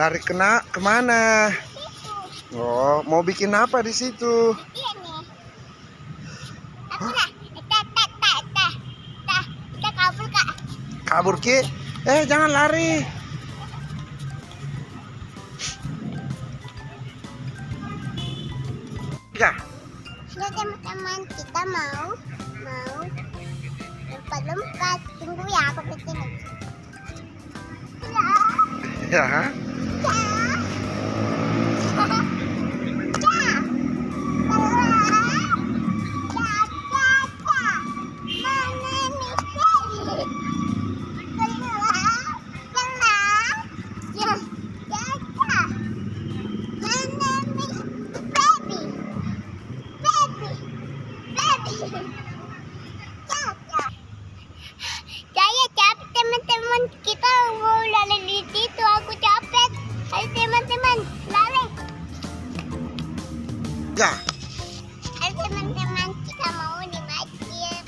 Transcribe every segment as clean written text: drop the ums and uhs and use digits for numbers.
Lari kemana? Oh, mau bikin apa di situ? Kabur Ki? Jangan lari. Ya. Ya teman-teman, kita mau lompat-lompat. Tunggu ya, aku bikin. Ya. Saya capek teman-teman, kita mau lari di situ. Aku capek. Ayo teman-teman, lari. Ya. Ayo teman-teman, kita mau di masjid.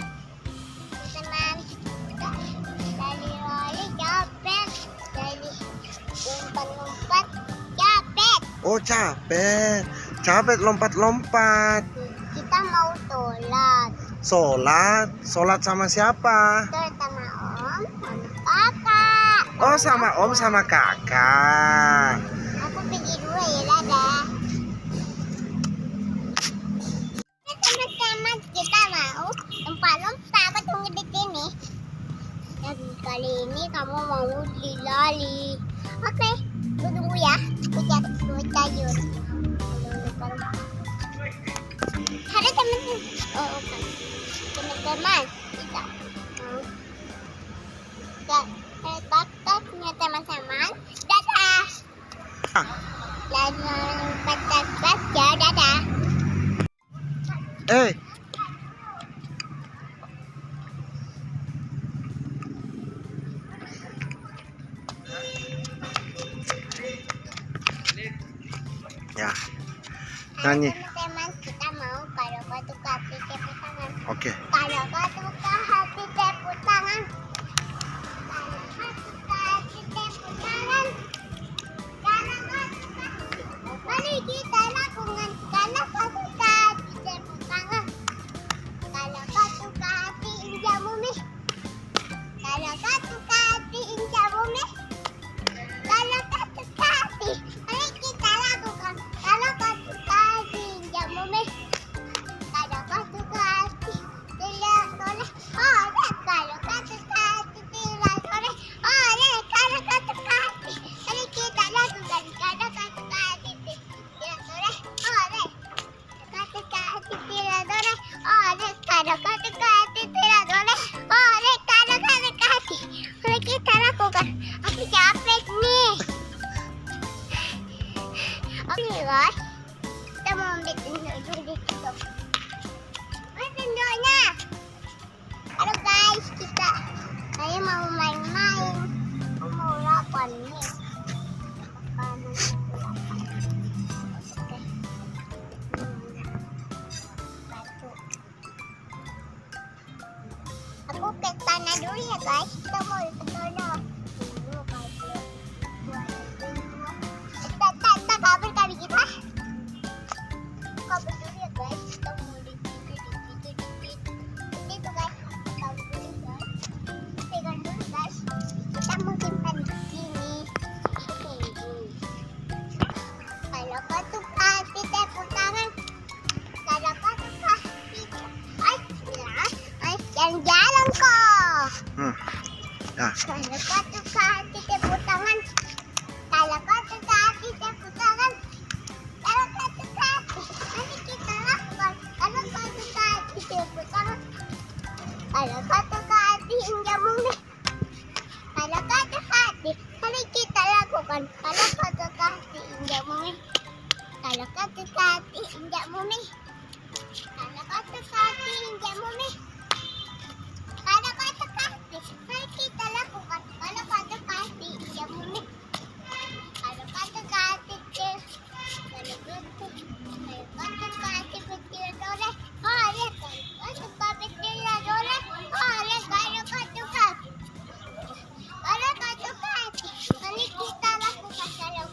Teman, lari capek. Lari lompat-lompat capek. Oh, capek. Capek lompat-lompat. Kita mau sholat. Sholat sama siapa? Sama om, sama kakak. Oh, sama om sama kakak. Aku pergi dulu ya, dadah. Teman-teman, kita mau lompat-lompat. Aku tunggu di sini. Dan kali ini kamu mau lari. Oke, tunggu ya. Aku sayur. Hari teman-teman. Oh, oke. Teman-teman, kita mau takutnya teman-teman. Dadah. Lalu lompat-lompat ya, dadah. Ya. Nyanyi. Teman-teman, kita mau kalau batu kaki tepuk tangan. Oke. Kalau batu hati tepuk tangan. Kalau batu kaki tepuk tangan. Kalau batu kaki. Mari kita lakukan. Kalau batu kaki tepuk tangan. Kalau batu kaki injak bumi. Kalau batu kaki injak bumi. Kalau batu kaki. Mari kita lakukan. Kalau batu kaki injak bumi. Kalau batu kaki tidak boleh. Oleh kalau batu kaki tidak boleh. Oleh kalau batu kaki. Mari kita lakukan. Kalau batu kaki tidak boleh. Oleh batu kaki tidak boleh. Oleh kalau batu kaki tidak boleh. Oleh kalau batu kaki. Mari kita lakukan. Aku capek nih. Oke guys, kita mau ambil sendok di situ. Mana sendoknya? Halo guys, saya mau main-main. Mau 8 nih. Oke. Batu. Aku ke tanah dulu ya guys. Kita mau ke tanah. Kabur kali kita. Kabur dulu ya guys. Kita mau di situ. Itu guys. Kabur dulu guys. Pegang dulu guys. Kita mau simpan di sini. Kalau batu kaki tepuk tangan. Kalau batu kaki. Jalan-jalan kok. Ya. Kalau batu kaki tepuk tangan. Kalau batu kaki tepuk tangan. Kalau batu kaki. Nanti kita lakukan. Kalau batu kaki tepuk tangan. Kalau batu kaki injak bumi. Kalau batu kaki. Mari kita lakukan. Kalau batu kaki injak bumi. Kalau batu kaki injak bumi. Kalau batu kaki injak bumi. Kalau batu kaki. Mari kita lakukan. Kalau batu kaki injak bumi. Kalau batu kaki kecil. Kalau batu kaki kecil boleh. Oleh batu kaki kecil boleh. Oleh kalau batu kaki. Kalau batu kaki. Mari kita lakukan. Kalau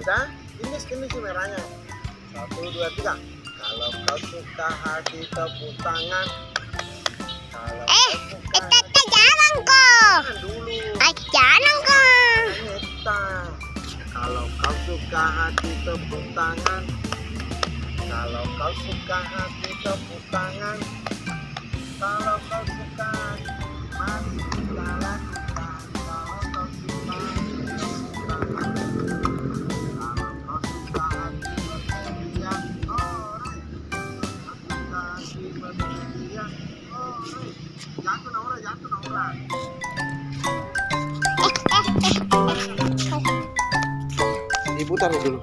Udah? Ini sih merahnya. 1, 2, 3. Kalau kau suka hati tepuk tangan. Kalau kau suka Tete jangan kok. tangan dulu. Jangan kok. Neta. Kalau kau suka hati tepuk tangan. Kalau kau suka hati tepuk tangan. Kalau kau suka mari kita lakukan. Kalau kau suka tepuk tangan. Kalau kau suka hati berteriak, ore. Kau suka hati berteriak, ore. Jatuh Naura, jatuh Naura. Diputar dulu.